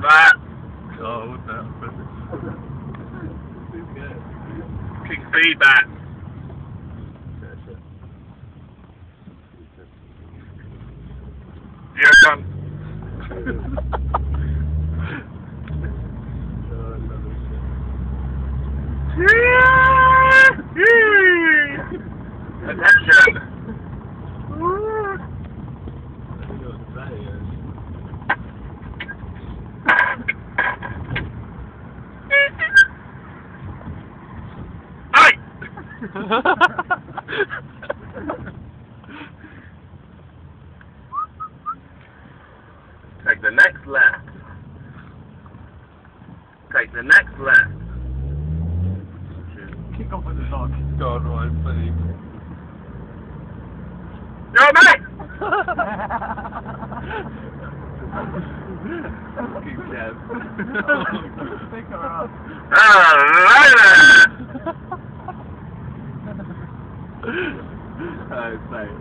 That. Oh, what the hell? Kick feedback. Here it comes. Attention. Take the next left. Take the next left. Kick off with the dog. God, right, please. Yo, mate! Keep dead. Pick her up. Alright then! Oh, mate.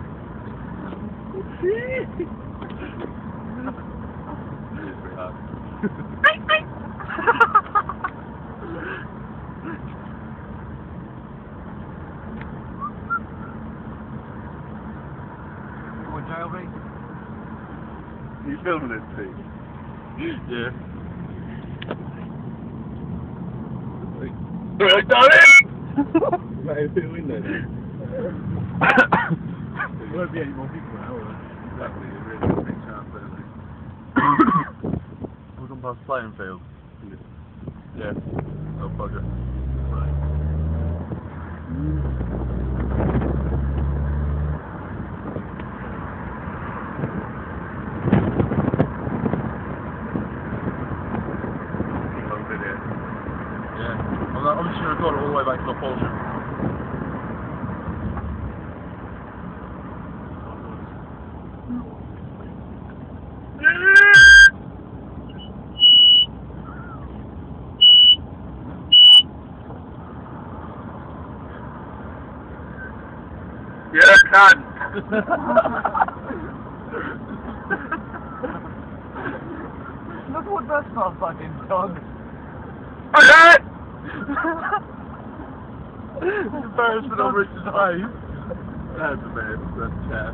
You filming this thing? Yeah. I done it! Mate, through the window then. There won't be any more people now, will there? Exactly, it really big chance, don't they? We've gone past playing field. Yeah. Oh, bugger. Right. Yeah. I'm just going to record it all the way back to the Porsche. You're a cunt! Look what that's not fucking dog. Okay! Embarrassment on Richard's face. That's a man, that's a chap.